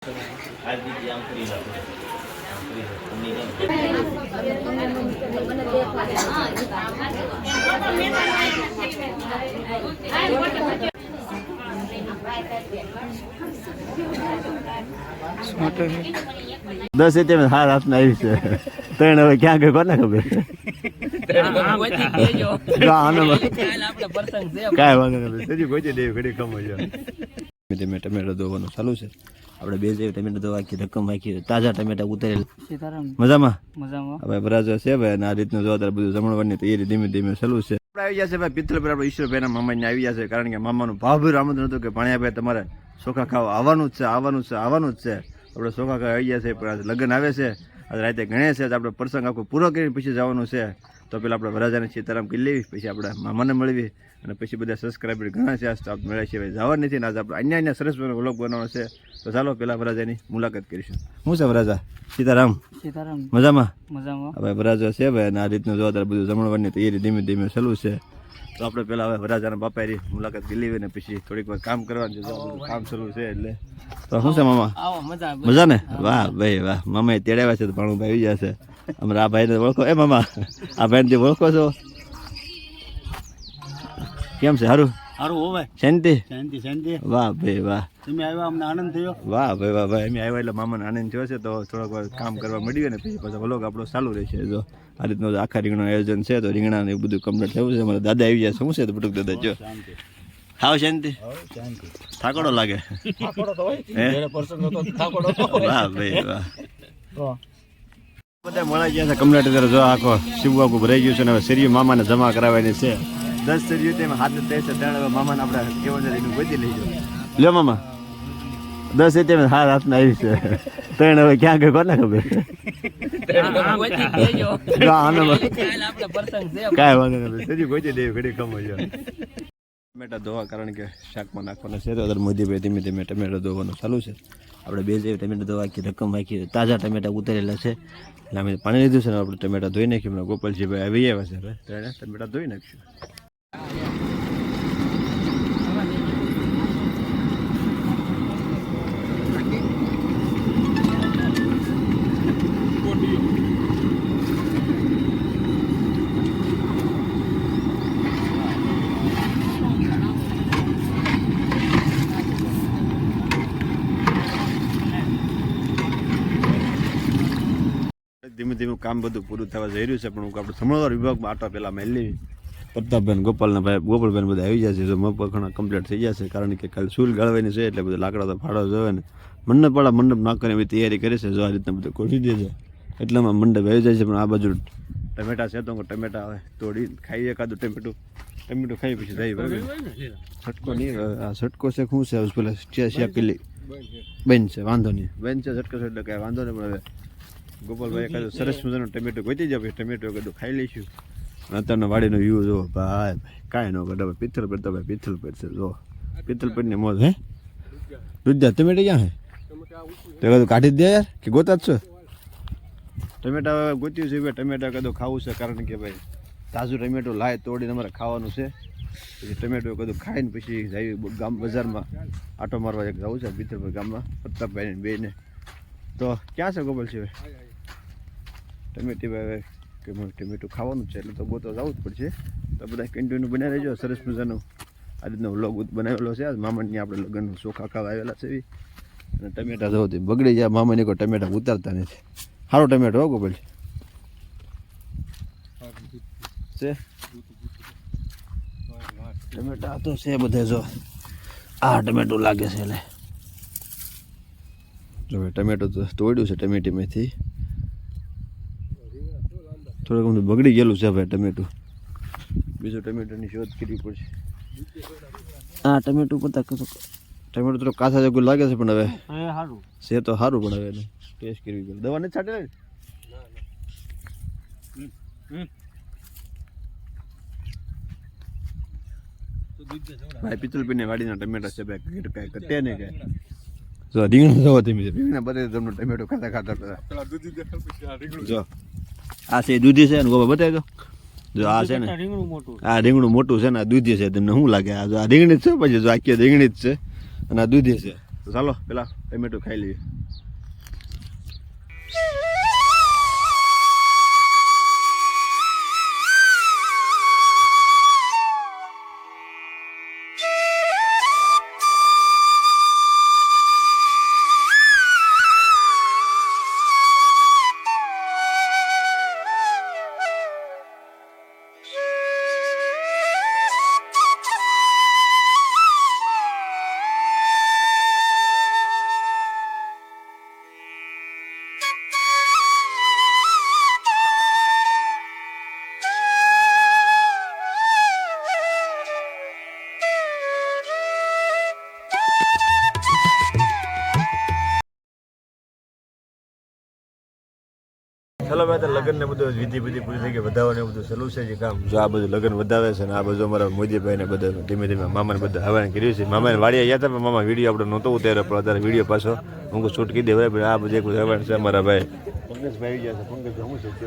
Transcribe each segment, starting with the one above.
10 એમ હાર આપને આવી છે ત્રણ હવે ક્યાં ગઈ કોને ખબર કાંઈ વાંધો નથી હજી પહોંચી દે ઘડી કમ ટમેટા ધોવાનું ચાલુ છે. આપણે બે જે ટમેટા ધોવા આખી રકમ આખી તાજા ટમેટા ઉતારેલ. મજામાં હવે બરાબર છે ભાઈ અને આ રીતનું જોવા બધું જમણવાની તૈયારી ધીમે ધીમે ચાલુ છે. આપણે આવી જશે ભાઈ પિત્તલ પર આપણે ઈશ્વરભાઈના મામાને આવી જશે કારણ કે મામાનું ભાવભીર આમંત્રણ હતું કે ભાણિયાભાઈ તમારે ચોખા ખાવા આવવાનું જ છે આવવાનું જ છે આવવાનું જ છે. આપણે ચોખા ખાવા આવી ગયા છે પણ લગ્ન આવે છે આજે રાતે ગણેશ છે આપણે પ્રસંગ આખો પૂરો કરીને પછી જવાનું છે. તો પેલા આપણે વરાજાને સીતારામ કરી લેવી પછી આપણે મામાને મળવી અને પછી બધા સબસ્ક્રાઈબર ઘણા છે આજ તો આપણે મળ્યા છે જવા નથી ને આજે આપણે અન્ય સરસ વ્લોગ બનાવવાનો છે. તો ચાલો પેલા વરાજાની મુલાકાત કરીશું. શું છે વરાજા? સીતારામ મજામાં હવે વરાજા છે ભાઈ અને આ રીતનું જોવા બધું જમણવાની તૈયારી ધીમે ધીમે ચાલુ છે. તો આપણે પેલા હવે વરાજાના બાપાની મુલાકાત કરી લેવી ને પછી થોડીક વાર કામ કરવાનું છે કામ શરૂ છે એટલે. તો શું છે મામા મજા ને? વાહ ભાઈ વાહ મામા એ તેડાવ્યા છે તો ભાણુભાઈ આવી જશે. અમારા આ ભાઈને ઓળખો એ મામા આ ભાઈને ઓળખો છો? કેમ છે? સારું શાંતિ? વાહ ભાઈ વાહ તમે આવ્યા અમને આનંદ થયો. વાહ ભાઈ વાહ ભાઈ અમે આવ્યા એટલે મામાને આનંદ થયો છે. તો થોડોક વાર કામ કરવા મળ્યું ને પછી પાછા વ્લોગ આપણો ચાલુ રહેશે. જો આ રીતનું આખા રીંગણનું આયોજન છે તો રીંગણા ને બધું કમ્પ્લીટ થયું છે. અમારા દાદા આવી જાય શું છે તો બટુક દાદા જો હાવ શાંતિ થાકોડો લાગે વાહ ભાઈ વાહ બધા મળાઈ ગયા છે કમ્પ્લીટ. જો આખો શિવબાબુ ભરાઈ ગયું છે ને હવે શેરીયું મામાને જમા કરાવવાની છે. 10 શેરીયું તેમાં હાથ થાય છે ત્રણ હવે મામાને આપણે કેવું છે એનું ગોતી લઈ જાવ. લ્યો મામા 10 તેમ હાર હાથને આવી છે ત્રણ હવે ક્યાં ગઈ કોને ખબર કાંઈ વાંધો નથી હજી પહોંચી દે ઘડી કમ હોય. ટમેટા ધોવા કારણ કે શાકમાં નાખવાના છે તો મોદીભાઈ ધીમે ધીમે ટમેટા ધોવાનું ચાલુ છે. આપણે બે જે ટમેટા ધોવા આખી રકમ આખી તાજા ટમેટા ઉતારેલા છે એટલે અમે પાણી લીધું છે ને આપણે ટમેટા ધોઈ નાખ્યું. હમણાં ગોપાલજીભાઈ આવી આવ્યા છે હવે ત્રણે ટમેટા ધોઈ નાખીશું. ધીમે ધીમે કામ બધું પૂરું થવા જઈ રહ્યું છે પણ હું આપણે સમણવાર વિભાગમાં આટો પહેલાં મેળવી પ્રતાપભાઈ ગોપાલના ભાઈ ગોપાલભાઈ બધા આવી જશે. તો મગપખણા કમ્પ્લીટ થઈ જશે કારણ કે કાલે સૂલ ગાળવાની છે એટલે બધું લાકડા તો ફાળો જોવે ને મંડપ વાળા મંડપ નાખવાની એવી તૈયારી કરે છે. જો આ રીતના બધું ખોલી દે છે એટલામાં મંડપ આવી જાય છે. પણ આ બાજુ ટમેટા છે તો ટમેટા આવે તોડી ખાઈ એકાદું ટમેટું ખાઈ પછી જાય બરાબર. છટકો નહીં આ છટકો છે શું છે પેલા શિયા પેલી બેન છે વાંધો નહીં બેન છે છટકો છે એટલે કાંઈ વાંધો નહીં. પણ હવે ગોપાલભાઈ એકાદું સરસ મજાનું ટમેટું ગોતી જાય પછી ટમેટું કદું ખાઈ લઈશું. અત્યારનો વાડીનો વ્યૂ જો ભાઈ કાંઈ ન કરે પિત્તલ પર તો ભાઈ પિત્તલ પર છે જો પિત્તલ પરની મોજ હે દૂધ ટમેટા ક્યાં હે તો કદું કાઢી દે યાર કે ગોતા જ છો? ટમેટા ગોત્યું છે ભાઈ ટમેટા કદું ખાવું છે કારણ કે ભાઈ તાજું ટમેટું લાય તોડીને અમારે ખાવાનું છે. પછી ટમેટું કદું ખાઈને પછી જાય ગામ બજારમાં આટો મારવા એક જવું છે પિત્તલભાઈ ગામમાં પ્રતાપભાઈને બેને. તો ક્યાં છે ગોપાલ છે ટમેટી ભાઈ કે ટમેટું ખાવાનું છે એટલે તો ગોતો જવું જ પડશે. તો બધા કન્ટિન્યુ બનાવી રહેજો. સરસ મજાનું આ રીતનો વ્લોગ બનાવેલો છે. આજ મામાની આપણે લગ્નનું ચોખા ખાવા આવેલા છે અને ટમેટા જવો બગડી જાય મામાની કોઈ ટમેટા ઉતારતા નથી. સારો ટમેટો હો ગોપાલ છે ટમેટા તો છે બધે. જો આ ટમેટું લાગે છે એટલે જો ટમેટો તો તોડ્યું છે ટમેટીમાંથી થોડુંક બધું બગડી ગયેલું છે ભાઈ ટમેટું. બીજું ટમેટાની શોધ કરવી પડશે. હા ટમેટું પતા ટમેટું થોડું કાચા જેવું લાગે છે પણ હવે છે તો સારું પણ હવે એને ટેસ્ટ કરવી પડે. દવા નથી છાંટેલી ભાઈ પિત્તલપીને વાડીના ટમેટા છે ભાઈ કાંઈ કટે નહીં કાંઈ. જો રીંગણા જોવો તમે રીંગણા બધે તમને ટમેટો ખાતા ખાતા જો આ છે દૂધી છે ને ગોબા બતાવી દો. જો આ છે ને આ રીંગણું મોટું છે ને આ દૂધી છે તમને શું લાગે? આ રીંગણી જ છે પછી જો આખી રીંગણી જ છે અને આ દૂધી છે. તો ચાલો પેલા ટમેટો ખાઈ લઈએ. ચાલો ભાઈ, લગ્ન ને બધું વિધિ પૂરી થઈ ગઈ, વધાવવાનું બધું ચાલુ છે જે કામ. જો આ બધું લગ્ન વધાવે છે ને આ બધું અમારા મોદીભાઈ ને બધા ધીમે ધીમે મામાને બધા હવાને કર્યું છે. મામાને વાડીએ ગયા હતા પણ મામા વિડીયો આપણે નહોતો ઉતાર્યો, પણ અત્યારે વિડીયો પાછો હું શૂટ કરી દેવાય. પણ આ બધું એક હવાન છે અમારા ભાઈ પંકજભાઈ આવી ગયા છે. પંકજભાઈ શું છે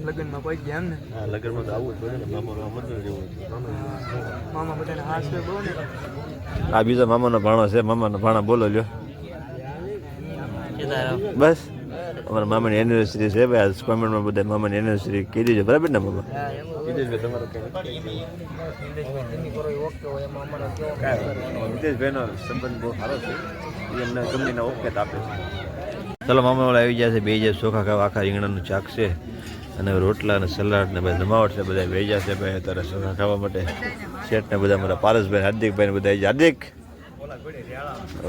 લગ્નમાં કોઈ ગયા એમ ને? હા, લગ્નમાં તો આવું જ પડે ને, મામાનો આમંત્રણ જેવું. મામા બધાને હાથ બહુ ને. આ બીજા મામાનો ભાણો છે, મામાનો ભાણા બોલો લ્યો. બસ અમારા મામાની એનિવર્સરી છે ભાઈ, આજ કોમેન્ટમાં બધા મામાની એનિવર્સરી કહી દેજો, બરાબર ને મામા? વિદેશભાઈનો સંબંધ બહુ સારો છે, એ એમને કંપનીના ઓકે આપે છે. ચાલો મામા વાળા આવી ગયા છે, બે જાય ચોખા ખાવા. આખા રીંગણાનું શાક છે અને રોટલા અને સલાડ ને બધા જમાવટ છે. બધા બે છે ભાઈ અત્યારે ચોખા ખાવા માટે. શેઠ ને બધા મારા પારસભાઈ, હાર્દિકભાઈ ને બધા આવી જાય. હાર્દિક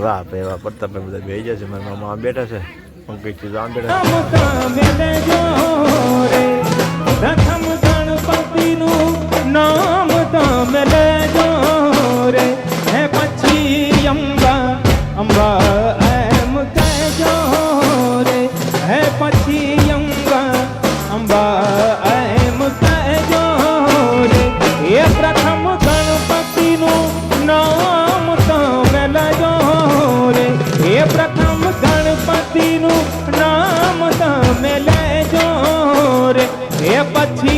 વાહ ભાઈ વાહ, પ્રતાપભાઈ બધા બે જાય છે. મારા મામા આમ બેઠા છે, પંકજથી આમ બેઠા છે. પ્રથમ ગણપતિનું નામ તમે લેજો રે, હે પછી અંબા એમ કહેજો રે, હે પછી અંબા એમ કહેજો રે. એ પ્રથમ ગણપતિનું નામ તમે લેજો રે, એ પ્રથમ ગણપતિનું નામ તમે લેજો રે, એ પછી